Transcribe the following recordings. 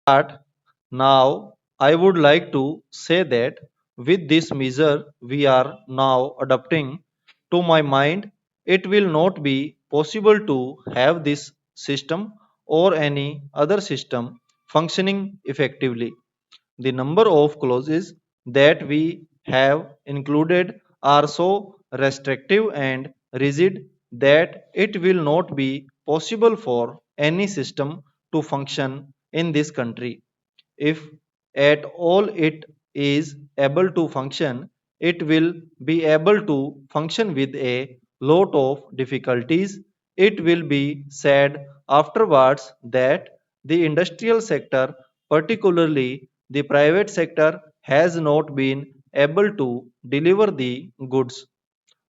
But now I would like to say that with this measure we are now adopting, to my mind, it will not be possible to have this system or any other system functioning effectively. The number of clauses that we have included are so restrictive and rigid that it will not be possible for any system to function in this country. If at all it is able to function, it will be able to function with a lot of difficulties. It will be said afterwards that the industrial sector, particularly the private sector, has not been able to deliver the goods.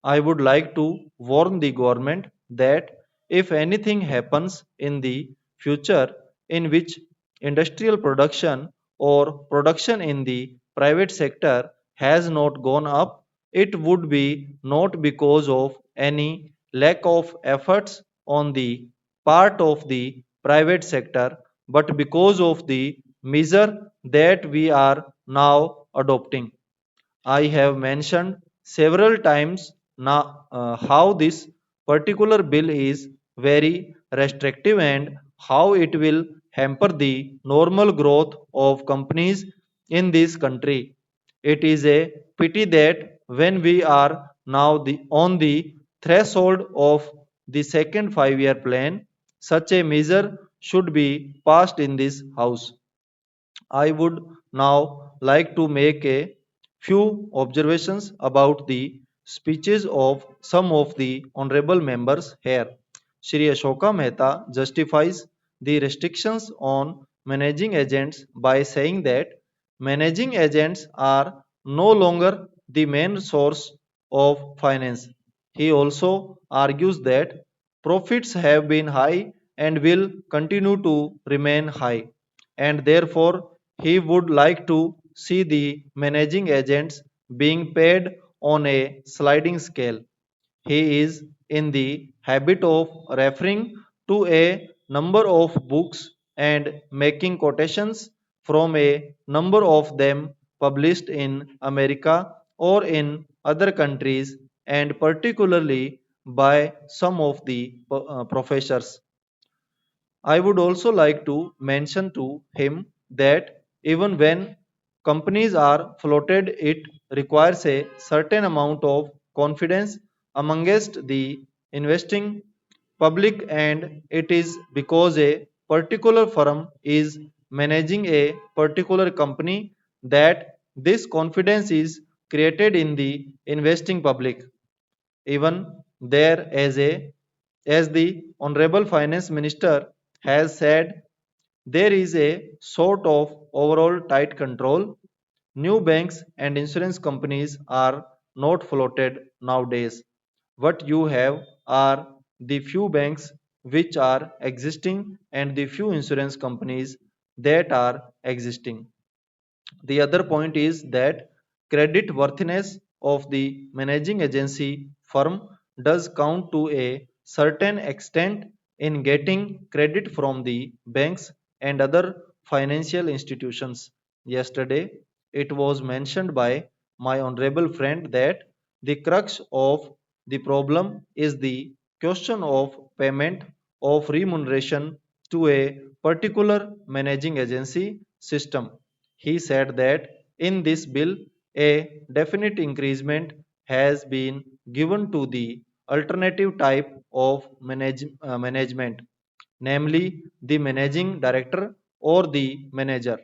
I would like to warn the government that if anything happens in the future in which industrial production or production in the private sector has not gone up, it would be not because of any lack of efforts on the part of the private sector, but because of the measure that we are now adopting. I have mentioned several times now how this particular bill is very restrictive and how it will hamper the normal growth of companies in this country. It is a pity that when we are now on the threshold of the second 5 year plan, such a measure should be passed in this house. I would now like to make a few observations about the speeches of some of the honorable members here. Shri Ashoka Mehta justifies the restrictions on managing agents by saying that managing agents are no longer the main source of finance. He also argues that profits have been high and will continue to remain high, and therefore he would like to see the managing agents being paid on a sliding scale. He is in the habit of referring to a number of books and making quotations from a number of them published in America or in other countries, and particularly by some of the professors. I would also like to mention to him that even when companies are floated, it requires a certain amount of confidence amongst the investing public, and it is because a particular firm is managing a particular company that this confidence is created in the investing public. Even there as the honorable finance minister has said, there is a sort of overall tight control. New banks and insurance companies are not floated nowadays. What you have are the few banks which are existing and the few insurance companies that are existing. The other point is that credit worthiness of the managing agency firm does count to a certain extent in getting credit from the banks and other financial institutions. Yesterday, it was mentioned by my honorable friend that the crux of the problem is the question of payment of remuneration to a particular managing agency system. He said that in this bill, a definite increment has been given to the alternative type of management, namely the managing director or the manager,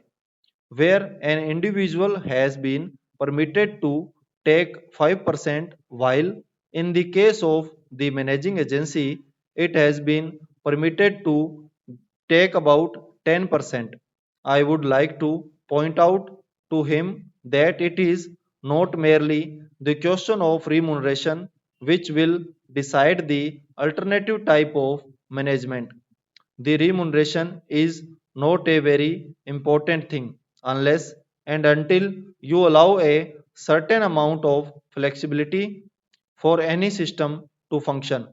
where an individual has been permitted to take 5%, while in the case of the managing agency, it has been permitted to take about 10%. I would like to point out to him that it is not merely the question of remuneration which will decide the alternative type of management. The remuneration is not a very important thing unless and until you allow a certain amount of flexibility for any system to function.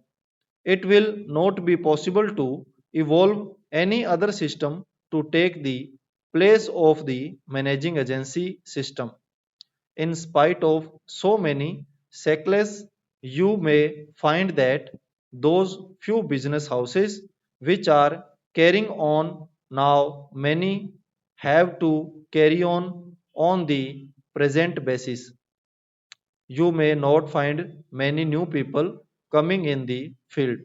It will not be possible to evolve any other system to take the place of the managing agency system. In spite of so many shackles, you may find that those few business houses which are carrying on now, many have to carry on the present basis. You may not find many new people coming in the field.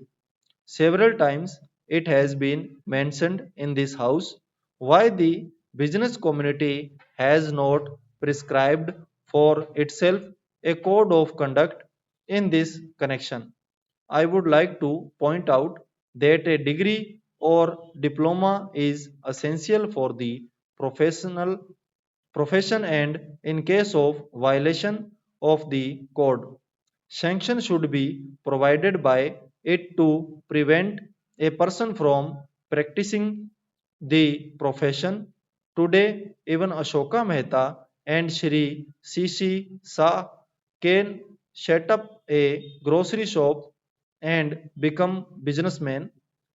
Several times it has been mentioned in this house why the business community has not prescribed for itself a code of conduct in this connection. I would like to point out that a degree or diploma is essential for the professional profession, and in case of violation of the code, sanction should be provided by it to prevent a person from practicing the profession. Today even Ashoka Mehta and Shri C.C. Shah can set up a grocery shop and become businessmen.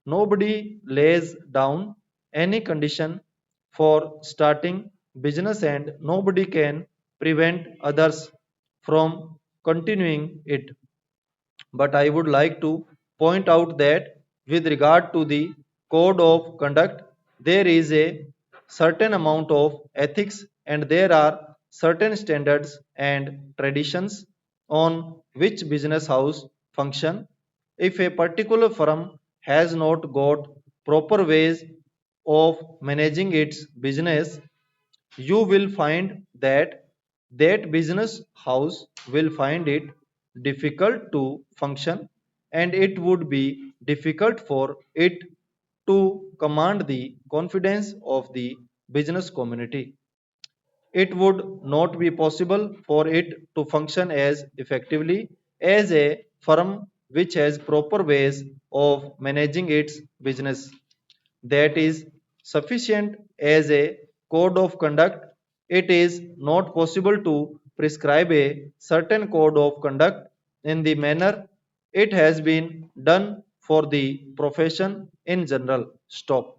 Nobody lays down any condition for starting business, and nobody can prevent others from continuing it. But I would like to point out that with regard to the code of conduct, there is a certain amount of ethics and there are certain standards and traditions on which business house function. If a particular firm has not got proper ways of managing its business, you will find that that business house will find it difficult to function, and it would be difficult for it to command the confidence of the business community. It would not be possible for it to function as effectively as a firm which has proper ways of managing its business. That is sufficient as a code of conduct. It is not possible to prescribe a certain code of conduct in the manner it has been done for the profession in general. Stop.